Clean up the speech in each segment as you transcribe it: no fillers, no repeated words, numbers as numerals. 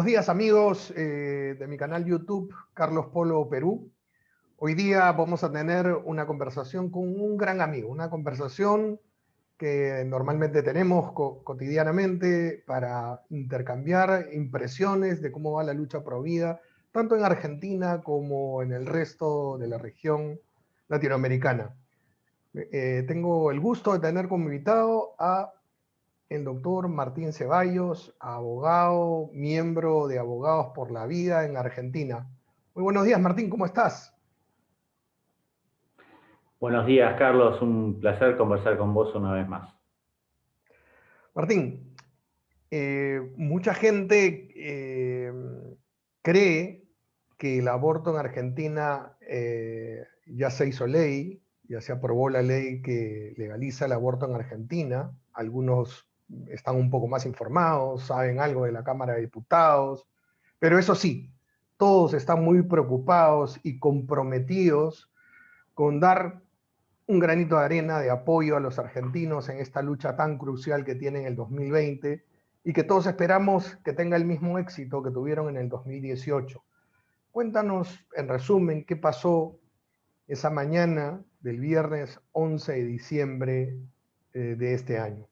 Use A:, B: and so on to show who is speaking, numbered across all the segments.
A: días amigos de mi canal YouTube, Carlos Polo Perú. Hoy día vamos a tener una conversación con un gran amigo, una conversación que normalmente tenemos cotidianamente para intercambiar impresiones de cómo va la lucha pro vida, tanto en Argentina como en el resto de la región latinoamericana. Tengo el gusto de tener como invitado a el doctor Martín Ceballos, abogado, miembro de Abogados por la Vida en Argentina. Muy buenos días, Martín, ¿cómo estás?
B: Buenos días, Carlos. Un placer conversar con vos una vez más.
A: Martín, mucha gente cree que el aborto en Argentina ya se hizo ley, ya se aprobó la ley que legaliza el aborto en Argentina. Algunos están un poco más informados, saben algo de la Cámara de Diputados, pero eso sí, todos están muy preocupados y comprometidos con dar un granito de arena de apoyo a los argentinos en esta lucha tan crucial que tienen en el 2020 y que todos esperamos que tenga el mismo éxito que tuvieron en el 2018. Cuéntanos, en resumen, qué pasó esa mañana del viernes 11 de diciembre de este año.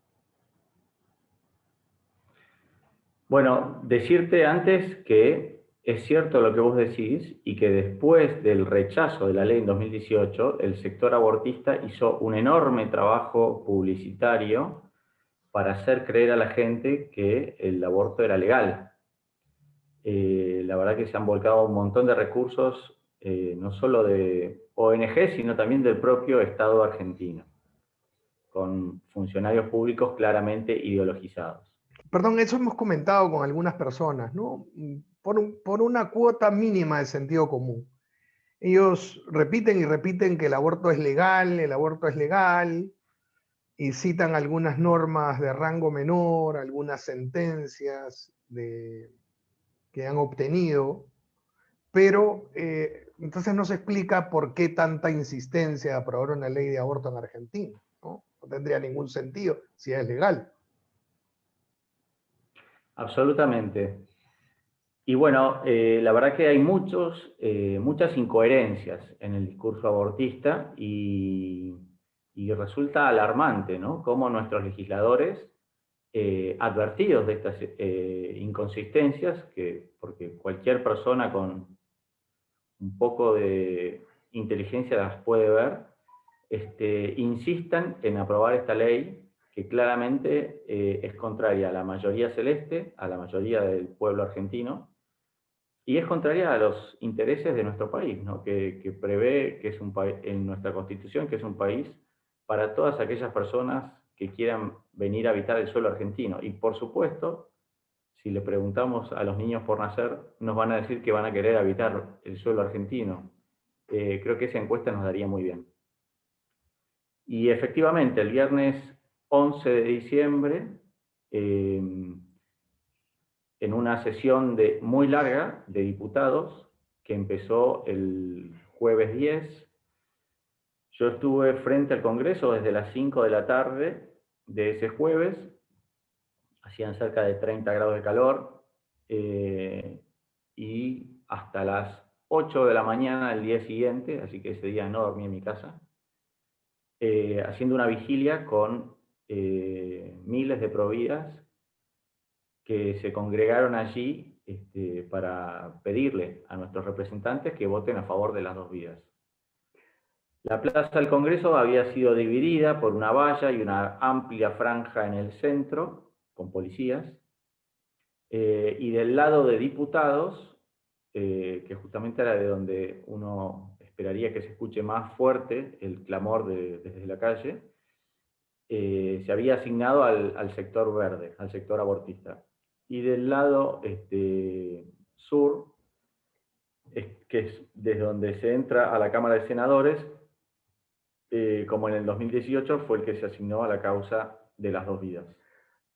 B: Bueno, decirte antes que es cierto lo que vos decís y que después del rechazo de la ley en 2018, el sector abortista hizo un enorme trabajo publicitario para hacer creer a la gente que el aborto era legal. La verdad que se han volcado un montón de recursos, no solo de ONG, sino también del propio Estado argentino, con funcionarios públicos claramente ideologizados.
A: Perdón, eso hemos comentado con algunas personas, ¿no? Por una cuota mínima de sentido común. Ellos repiten y repiten que el aborto es legal, y citan algunas normas de rango menor, algunas sentencias que han obtenido, pero entonces no se explica por qué tanta insistencia de aprobar una ley de aborto en Argentina, ¿no? No tendría ningún sentido si es legal.
B: Absolutamente. Y bueno, la verdad que hay muchas incoherencias en el discurso abortista y resulta alarmante, ¿no? Cómo nuestros legisladores, advertidos de estas inconsistencias, porque cualquier persona con un poco de inteligencia las puede ver, insistan en aprobar esta ley que claramente es contraria a la mayoría celeste, a la mayoría del pueblo argentino, y es contraria a los intereses de nuestro país, ¿no? que prevé que es en nuestra Constitución que es un país para todas aquellas personas que quieran venir a habitar el suelo argentino. Y por supuesto, si le preguntamos a los niños por nacer, nos van a decir que van a querer habitar el suelo argentino. Creo que esa encuesta nos daría muy bien. Y efectivamente, el viernes 11 de diciembre, en una sesión muy larga de diputados, que empezó el jueves 10, yo estuve frente al Congreso desde las 5 de la tarde de ese jueves, hacían cerca de 30 grados de calor, y hasta las 8 de la mañana del día siguiente, así que ese día no dormí en mi casa, haciendo una vigilia con miles de providas que se congregaron allí para pedirle a nuestros representantes que voten a favor de las dos vidas. La plaza del Congreso había sido dividida por una valla y una amplia franja en el centro, con policías, y del lado de diputados, que justamente era de donde uno esperaría que se escuche más fuerte el clamor desde la calle, se había asignado al sector verde, al sector abortista. Y del lado sur, que es desde donde se entra a la Cámara de Senadores, como en el 2018, fue el que se asignó a la causa de las dos vidas.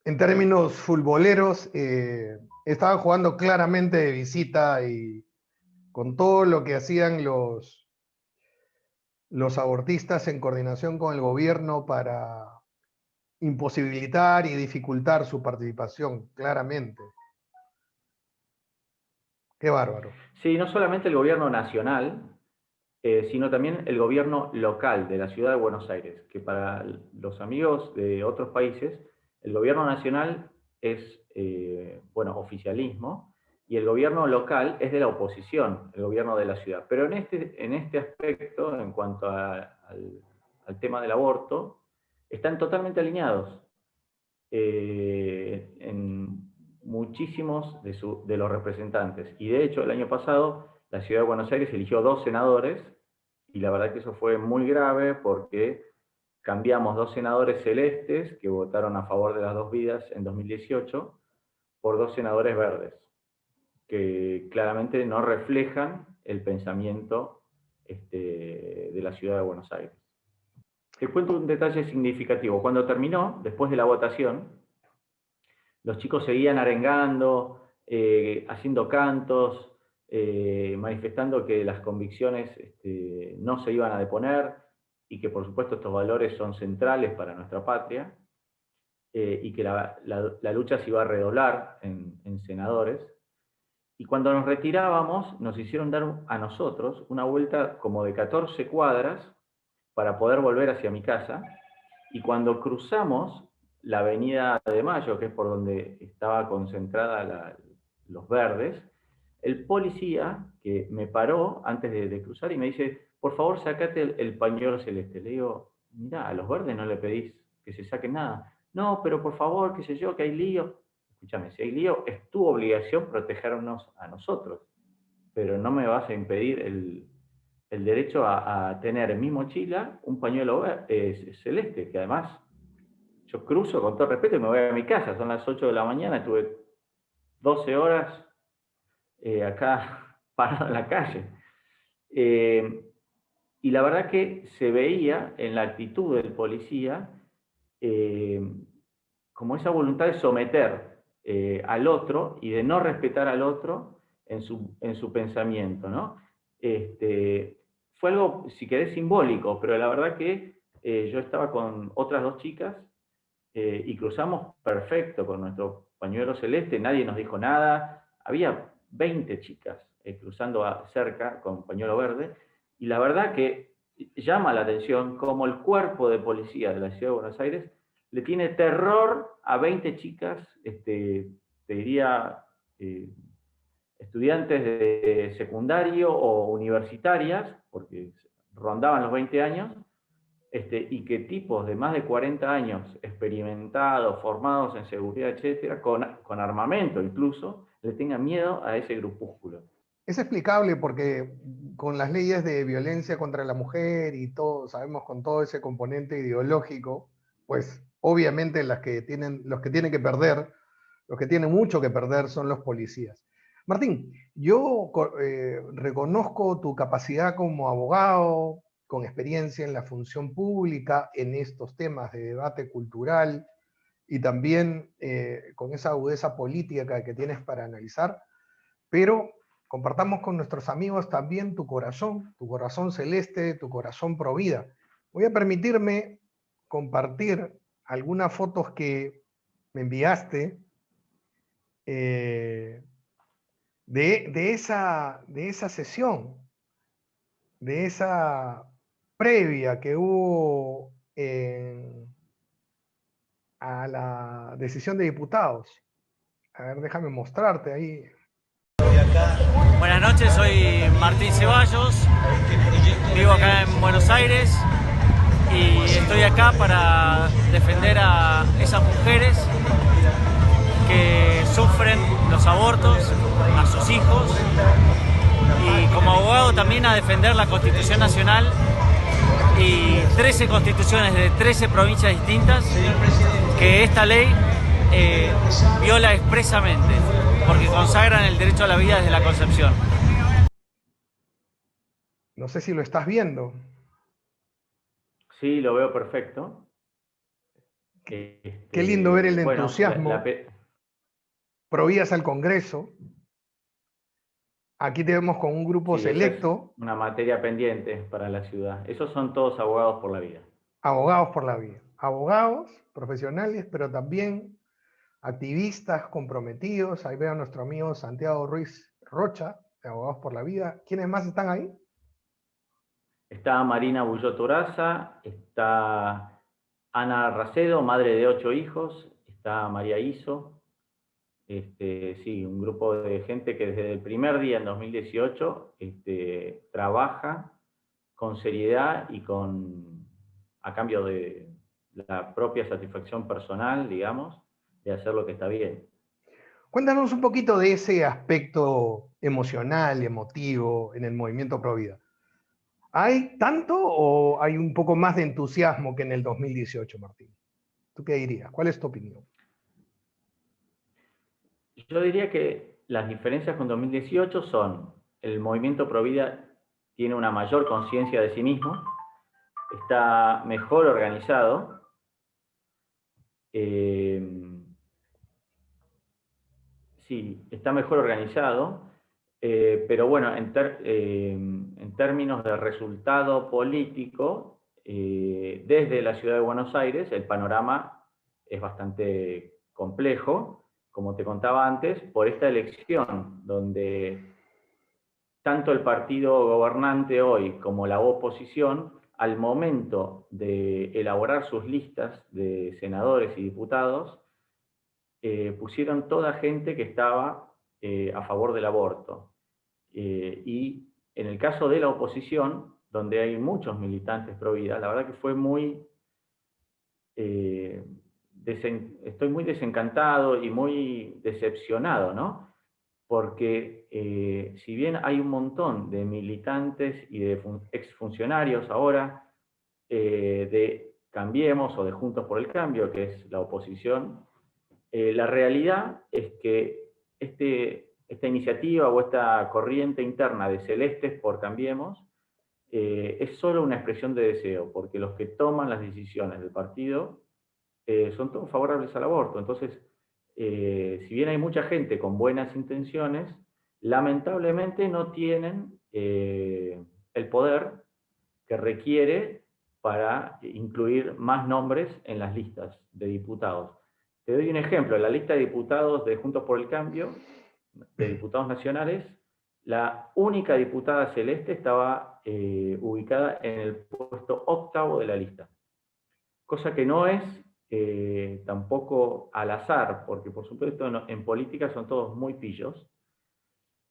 A: En términos futboleros, estaban jugando claramente de visita y con todo lo que hacían los abortistas en coordinación con el gobierno para imposibilitar y dificultar su participación, claramente. Qué bárbaro.
B: Sí, no solamente el gobierno nacional, sino también el gobierno local de la ciudad de Buenos Aires, que para los amigos de otros países, el gobierno nacional es, bueno, oficialismo, y el gobierno local es de la oposición, el gobierno de la ciudad. Pero en este aspecto, en cuanto al tema del aborto, están totalmente alineados en muchísimos de los representantes. Y de hecho, el año pasado, la ciudad de Buenos Aires eligió 2 senadores, y la verdad que eso fue muy grave porque cambiamos 2 senadores celestes que votaron a favor de las 2 vidas en 2018 por 2 senadores verdes, que claramente no reflejan el pensamiento de la ciudad de Buenos Aires. Te cuento un detalle significativo. Cuando terminó, después de la votación, los chicos seguían arengando, haciendo cantos, manifestando que las convicciones no se iban a deponer y que por supuesto estos valores son centrales para nuestra patria, y que la lucha se iba a redoblar en senadores. Y cuando nos retirábamos, nos hicieron dar a nosotros una vuelta como de 14 cuadras para poder volver hacia mi casa, y cuando cruzamos la avenida de Mayo, que es por donde estaba concentrada los verdes, el policía que me paró antes de cruzar y me dice, por favor, sacate el pañuelo celeste. Le digo, mirá, a los verdes no le pedís que se saquen nada. No, pero por favor, qué sé yo, que hay lío. Escúchame, si hay lío, es tu obligación protegernos a nosotros, pero no me vas a impedir el derecho a tener en mi mochila un pañuelo celeste, que además yo cruzo con todo respeto y me voy a mi casa. Son las 8 de la mañana, estuve 12 horas acá parado en la calle. Y la verdad que se veía en la actitud del policía como esa voluntad de someter al otro y de no respetar al otro en su pensamiento, ¿no? Fue algo, si querés, simbólico, pero la verdad que yo estaba con otras 2 chicas y cruzamos perfecto con nuestro pañuelo celeste, nadie nos dijo nada, había 20 chicas cruzando cerca con pañuelo verde, y la verdad que llama la atención cómo el cuerpo de policía de la Ciudad de Buenos Aires le tiene terror a 20 chicas, te diría, estudiantes de secundario o universitarias, porque rondaban los 20 años, y que tipos de más de 40 años, experimentados, formados en seguridad, etcétera, con armamento incluso, le tengan miedo a ese grupúsculo.
A: Es explicable porque con las leyes de violencia contra la mujer y todo, sabemos con todo ese componente ideológico, pues obviamente los que tienen que perder, los que tienen mucho que perder son los policías. Martín, yo reconozco tu capacidad como abogado, con experiencia en la función pública, en estos temas de debate cultural y también con esa agudeza política que tienes para analizar, pero compartamos con nuestros amigos también tu corazón celeste, tu corazón pro vida. Voy a permitirme compartir algunas fotos que me enviaste de esa sesión, de esa previa que hubo a la decisión de diputados. A ver, déjame mostrarte ahí.
C: Buenas noches, soy Martín Ceballos, vivo acá en Buenos Aires y estoy acá para defender a esas mujeres que sufren los abortos, a sus hijos, y como abogado también a defender la Constitución Nacional y 13 constituciones de 13 provincias distintas que esta ley viola expresamente, porque consagran el derecho a la vida desde la concepción.
A: No sé si lo estás viendo.
B: Sí, lo veo perfecto.
A: Qué lindo ver el entusiasmo. Provías al Congreso. Aquí tenemos con un grupo selecto.
B: Es una materia pendiente para la ciudad. Esos son todos abogados por la vida.
A: Abogados por la vida. Abogados profesionales, pero también activistas comprometidos. Ahí veo a nuestro amigo Santiago Ruiz Rocha, de Abogados por la Vida. ¿Quiénes más están ahí?
B: Está Marina Bullotoraza, está Ana Racedo, madre de 8 hijos, está María Iso. Sí, un grupo de gente que desde el primer día en 2018 trabaja con seriedad y a cambio de la propia satisfacción personal, digamos, de hacer lo que está bien.
A: Cuéntanos un poquito de ese aspecto emocional, emotivo en el movimiento Pro Vida. ¿Hay tanto o hay un poco más de entusiasmo que en el 2018, Martín? ¿Tú qué dirías? ¿Cuál es tu opinión?
B: Yo diría que las diferencias con 2018 son: el movimiento Pro Vida tiene una mayor conciencia de sí mismo, está mejor organizado, sí, está mejor organizado, pero bueno, en términos de resultado político, desde la ciudad de Buenos Aires, el panorama es bastante complejo, como te contaba antes, por esta elección, donde tanto el partido gobernante hoy como la oposición, al momento de elaborar sus listas de senadores y diputados, pusieron toda gente que estaba a favor del aborto. Y en el caso de la oposición, donde hay muchos militantes pro vida, la verdad que fue muy... estoy muy desencantado y muy decepcionado, ¿no? Porque si bien hay un montón de militantes y de exfuncionarios ahora de Cambiemos o de Juntos por el Cambio, que es la oposición, la realidad es que esta iniciativa o esta corriente interna de Celestes por Cambiemos es solo una expresión de deseo, porque los que toman las decisiones del partido son todos favorables al aborto. Entonces, si bien hay mucha gente con buenas intenciones, lamentablemente no tienen el poder que requiere para incluir más nombres en las listas de diputados. Te doy un ejemplo: en la lista de diputados de Juntos por el Cambio, de diputados nacionales, la única diputada celeste estaba ubicada en el puesto 8º de la lista. Cosa que no es tampoco al azar, porque por supuesto en política son todos muy pillos.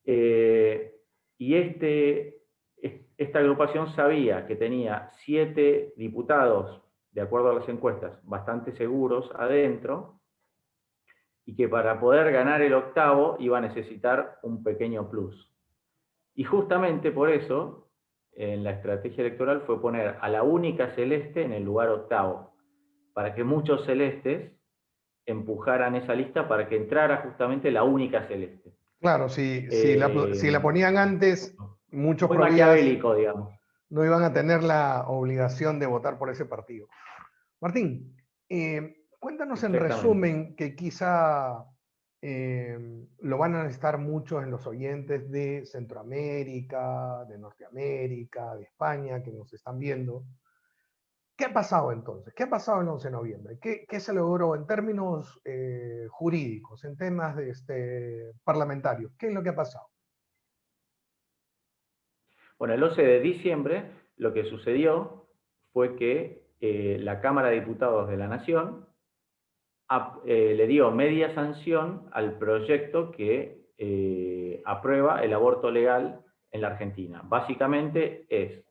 B: Y esta agrupación sabía que tenía 7 diputados, de acuerdo a las encuestas, bastante seguros adentro, y que para poder ganar el 8º iba a necesitar un pequeño plus. Y justamente por eso, en la estrategia electoral fue poner a la única celeste en el lugar 8º, para que muchos celestes empujaran esa lista para que entrara justamente la única celeste.
A: Claro, si la ponían antes, muchos
B: muy
A: pro vidas
B: maquiavélico, digamos.
A: no iban a tener la obligación de votar por ese partido. Martín, cuéntanos en resumen, que quizá lo van a necesitar muchos en los oyentes de Centroamérica, de Norteamérica, de España, que nos están viendo. ¿Qué ha pasado entonces? ¿Qué ha pasado el 11 de noviembre? ¿Qué se logró en términos jurídicos, en temas parlamentarios? ¿Qué es lo que ha pasado?
B: Bueno, el 11 de diciembre lo que sucedió fue que la Cámara de Diputados de la Nación le dio media sanción al proyecto que aprueba el aborto legal en la Argentina. Básicamente es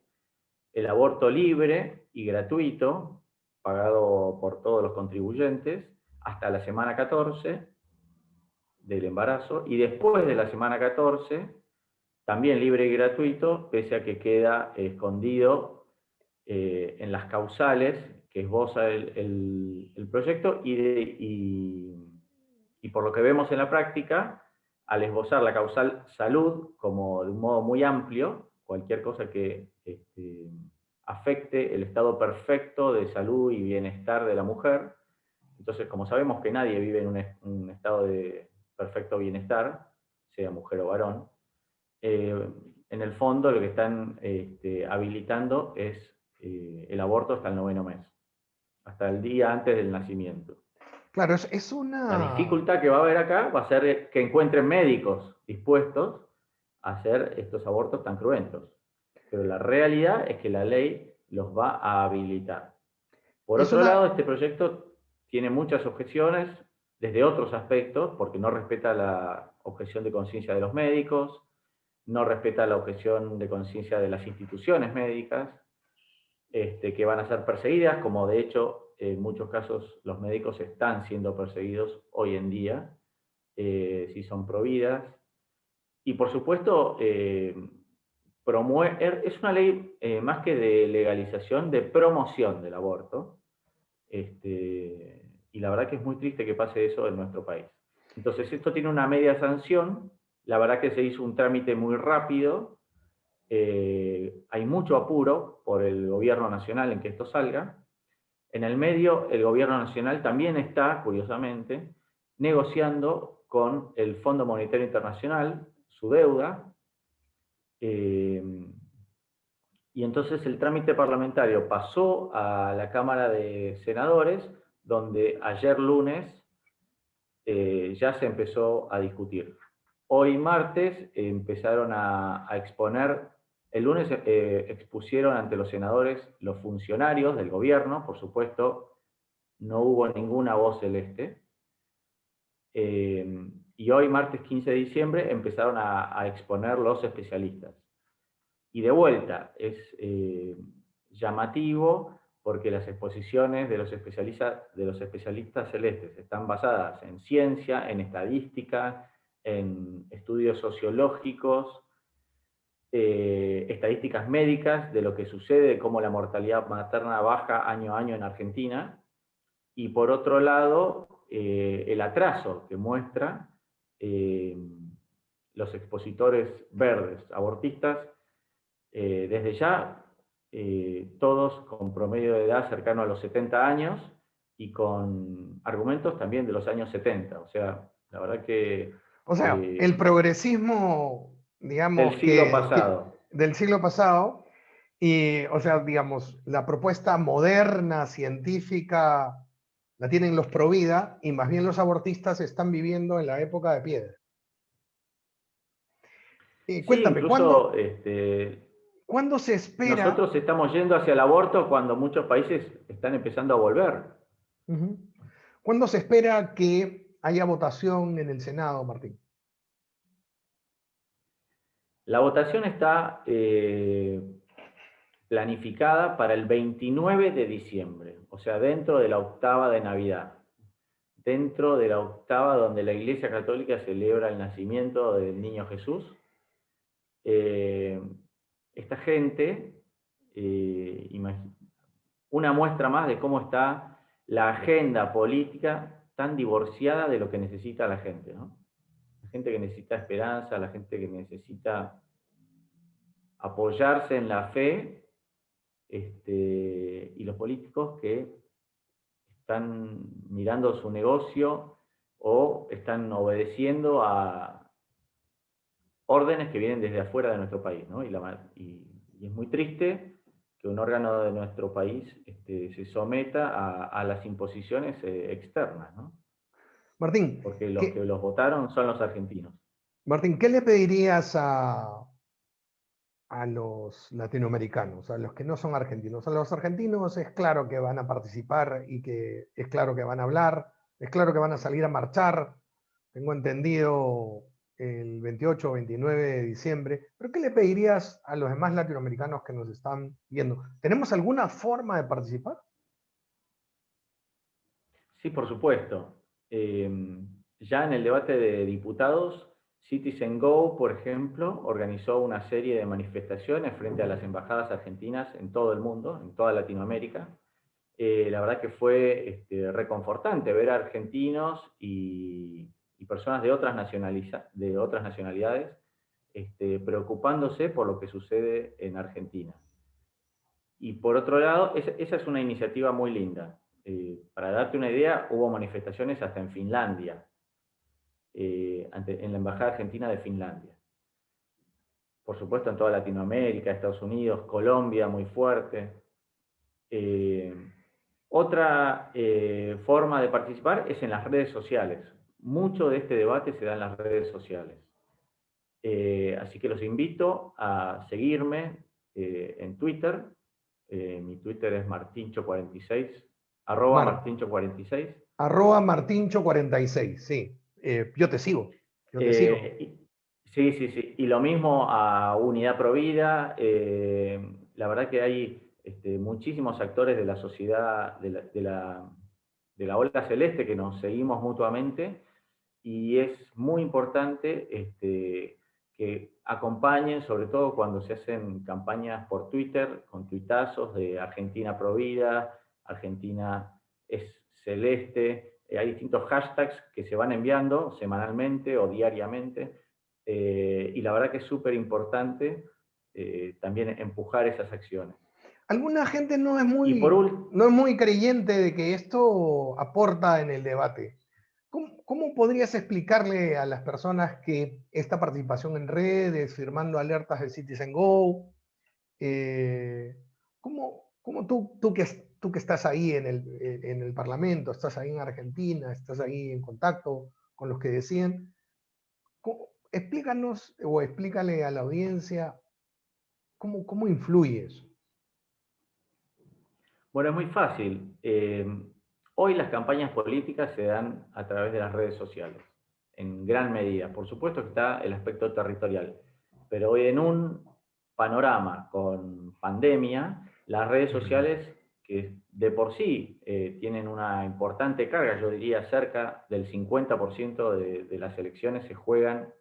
B: el aborto libre y gratuito, pagado por todos los contribuyentes, hasta la semana 14 del embarazo, y después de la semana 14, también libre y gratuito, pese a que queda escondido en las causales que esboza el proyecto, y por lo que vemos en la práctica, al esbozar la causal salud como de un modo muy amplio, cualquier cosa que afecte el estado perfecto de salud y bienestar de la mujer. Entonces, como sabemos que nadie vive en un estado de perfecto bienestar, sea mujer o varón, en el fondo lo que están habilitando es el aborto hasta el 9º mes, hasta el día antes del nacimiento.
A: Claro, es una...
B: La dificultad que va a haber acá va a ser que encuentren médicos dispuestos hacer estos abortos tan cruentos. Pero la realidad es que la ley los va a habilitar. Por
A: Es
B: otro lado,
A: una,
B: este proyecto tiene muchas objeciones desde otros aspectos, porque no respeta la objeción de conciencia de los médicos, no respeta la objeción de conciencia de las instituciones médicas, que van a ser perseguidas, como de hecho en muchos casos los médicos están siendo perseguidos hoy en día, si son providas. Y por supuesto, es una ley más que de legalización, de promoción del aborto. Y la verdad que es muy triste que pase eso en nuestro país. Entonces, esto tiene una media sanción, la verdad que se hizo un trámite muy rápido, hay mucho apuro por el gobierno nacional en que esto salga. En el medio, el gobierno nacional también está, curiosamente, negociando con el Fondo Monetario Internacional su deuda, y entonces el trámite parlamentario pasó a la Cámara de Senadores, donde ayer lunes ya se empezó a discutir. Hoy martes empezaron a exponer, el lunes expusieron ante los senadores los funcionarios del gobierno, por supuesto, no hubo ninguna voz celeste. Y hoy, martes 15 de diciembre, empezaron a exponer los especialistas. Y de vuelta, es llamativo porque las exposiciones de los especialistas celestes están basadas en ciencia, en estadística, en estudios sociológicos, estadísticas médicas de lo que sucede, de cómo la mortalidad materna baja año a año en Argentina, y por otro lado, el atraso que muestra los expositores verdes abortistas, desde ya, todos con promedio de edad cercano a los 70 años y con argumentos también de los años 70. O sea, la verdad que
A: o sea, el progresismo,
B: del
A: digamos,
B: siglo pasado.
A: del siglo pasado, y, o sea, digamos, la propuesta moderna, científica, la tienen los pro vida, y más bien los abortistas están viviendo en la época de piedra.
B: Sí,
A: Cuéntame,
B: incluso
A: ¿cuándo se espera?
B: nosotros estamos yendo hacia el aborto cuando muchos países están empezando a volver.
A: ¿Cuándo se espera que haya votación en el Senado, Martín?
B: La votación está planificada para el 29 de diciembre, o sea, dentro de la octava de Navidad, dentro de la octava donde la Iglesia Católica celebra el nacimiento del niño Jesús. Esta gente, una muestra más de cómo está la agenda política tan divorciada de lo que necesita la gente, ¿no? La gente que necesita esperanza, la gente que necesita apoyarse en la fe, y los políticos que están mirando su negocio o están obedeciendo a órdenes que vienen desde afuera de nuestro país, ¿no? Y es muy triste que un órgano de nuestro país se someta a las imposiciones externas, ¿no?
A: Martín,
B: Porque los que los votaron son los argentinos.
A: Martín, ¿qué le pedirías a los latinoamericanos, a los que no son argentinos? A los argentinos es claro que van a participar y que es claro que van a hablar, es claro que van a salir a marchar, tengo entendido el 28 o 29 de diciembre, pero ¿qué le pedirías a los demás latinoamericanos que nos están viendo? ¿Tenemos alguna forma de participar?
B: Sí, por supuesto. Ya en el debate de diputados, Citizen Go, por ejemplo, organizó una serie de manifestaciones frente a las embajadas argentinas en todo el mundo, en toda Latinoamérica. La verdad que fue reconfortante ver a argentinos y personas de otras nacionalidades preocupándose por lo que sucede en Argentina. Y por otro lado, esa es una iniciativa muy linda. Para darte una idea, hubo manifestaciones hasta en Finlandia, en la Embajada Argentina de Finlandia. Por supuesto en toda Latinoamérica, Estados Unidos, Colombia, muy fuerte. Otra forma de participar es en las redes sociales. Mucho de este debate se da en las redes sociales. Así que los invito a seguirme en Twitter. Mi Twitter es martincho46, @martincho46.
A: @martincho46, sí. Yo te sigo, yo te sigo.
B: Sí, sí, sí. Y lo mismo a Unidad Provida. La verdad que hay muchísimos actores de la sociedad, de la ola celeste, que nos seguimos mutuamente, y es muy importante que acompañen, sobre todo cuando se hacen campañas por Twitter, con tuitazos de Argentina Provida, Argentina es celeste. Hay distintos hashtags que se van enviando semanalmente o diariamente, y la verdad que es súper importante también empujar esas acciones.
A: Alguna gente no es
B: Y por
A: no es muy creyente de que esto aporta en el debate. ¿Cómo podrías explicarle a las personas que esta participación en redes, firmando alertas de Citizen Go, cómo tú que estás ahí en el Parlamento, estás ahí en Argentina, estás ahí en contacto con los que deciden, explícanos o explícale a la audiencia cómo influye eso?
B: Bueno, es muy fácil. Hoy las campañas políticas se dan a través de las redes sociales, en gran medida. Por supuesto que está el aspecto territorial, pero hoy en un panorama con pandemia, las redes sociales, que de por sí tienen una importante carga, yo diría cerca del 50% de las elecciones se juegan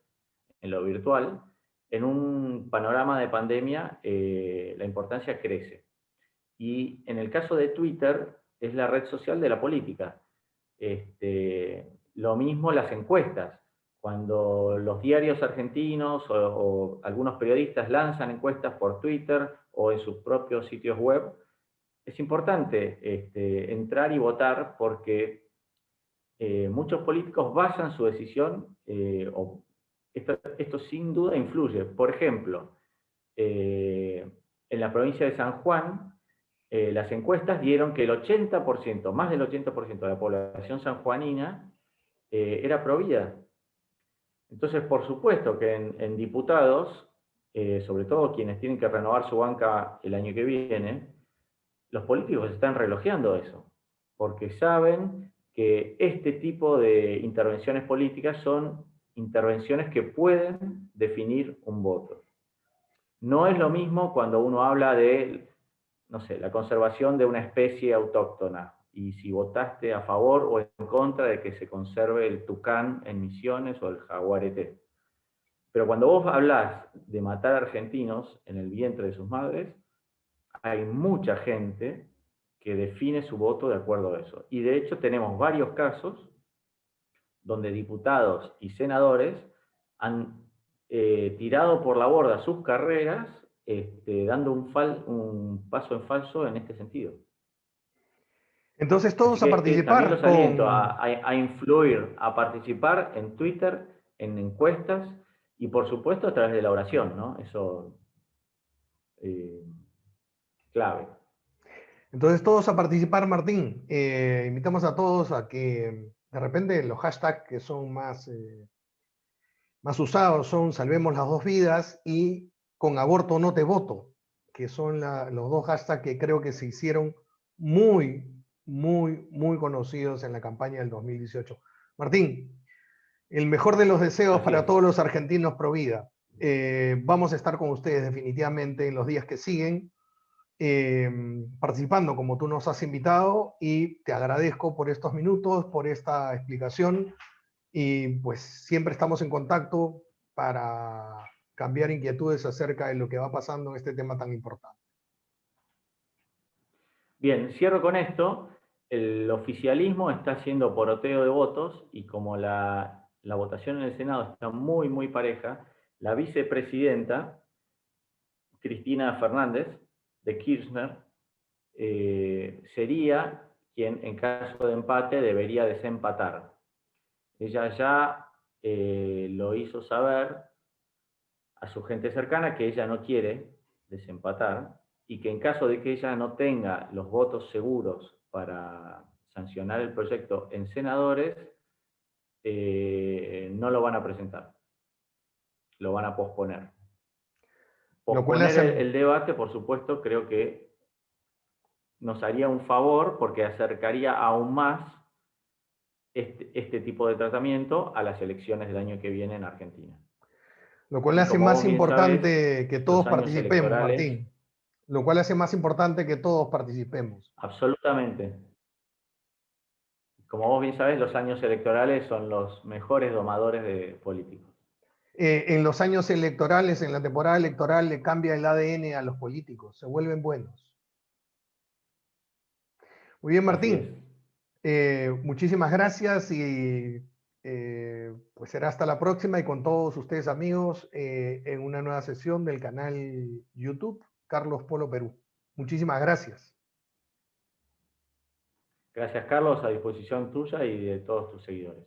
B: en lo virtual, en un panorama de pandemia la importancia crece. Y en el caso de Twitter, es la red social de la política. Lo mismo las encuestas. Cuando los diarios argentinos o algunos periodistas lanzan encuestas por Twitter o en sus propios sitios web, es importante entrar y votar, porque muchos políticos basan su decisión, esto sin duda influye. Por ejemplo, en la provincia de San Juan, las encuestas dieron que el 80%, más del 80% de la población sanjuanina era provida. Entonces, por supuesto que en diputados, sobre todo quienes tienen que renovar su banca el año que viene, los políticos están relojeando eso, porque saben que este tipo de intervenciones políticas son intervenciones que pueden definir un voto. No es lo mismo cuando uno habla de, no sé, la conservación de una especie autóctona, y si votaste a favor o en contra de que se conserve el tucán en Misiones o el jaguarete. Pero cuando vos hablás de matar argentinos en el vientre de sus madres, hay mucha gente que define su voto de acuerdo a eso. Y de hecho tenemos varios casos donde diputados y senadores han tirado por la borda sus carreras, dando un paso en falso en este sentido.
A: Entonces todos
B: Así
A: a
B: que también
A: participar
B: los aliento
A: con...
B: a influir, a participar en Twitter, en encuestas, y por supuesto a través de la oración, ¿no? Eso, clave.
A: Entonces todos a participar, Martín. Invitamos a todos a que de repente los hashtags que son más usados son Salvemos las dos vidas y Con aborto no te voto, que son los dos hashtags que creo que se hicieron muy conocidos en la campaña del 2018. Martín, el mejor de los deseos
B: Así
A: para
B: es.
A: todos los argentinos pro vida. Vamos a estar con ustedes definitivamente en los días que siguen, participando como tú nos has invitado, y te agradezco por estos minutos, por esta explicación, y pues siempre estamos en contacto para cambiar inquietudes acerca de lo que va pasando en este tema tan importante.
B: Bien, cierro con esto. El oficialismo está haciendo poroteo de votos, y como la votación en el Senado está muy pareja, la vicepresidenta, Cristina Fernández, de Kirchner, sería quien en caso de empate debería desempatar. Ella ya lo hizo saber a su gente cercana que ella no quiere desempatar, y que en caso de que ella no tenga los votos seguros para sancionar el proyecto en senadores, no lo van a presentar. lo van a posponer.
A: Lo cual
B: Posponer
A: hace-
B: el debate, por supuesto, creo que nos haría un favor porque acercaría aún más este tipo de tratamiento a las elecciones del año que viene en Argentina.
A: Lo cual
B: Y
A: hace
B: como
A: más
B: vos bien sabés,
A: importante que
B: los
A: todos
B: años
A: participemos,
B: electorales,
A: Martín. Lo cual hace más importante que todos participemos.
B: absolutamente. Como vos bien sabés, los años electorales son los mejores domadores de políticos.
A: En los años electorales, en la temporada electoral, le cambia el ADN a los políticos, se vuelven buenos. Muy bien,
B: Así es.
A: Martín. Muchísimas gracias y pues será hasta la próxima y con todos ustedes amigos en una nueva sesión del canal YouTube Carlos Polo Perú. Muchísimas gracias.
B: Gracias, Carlos, a disposición tuya y de todos tus seguidores.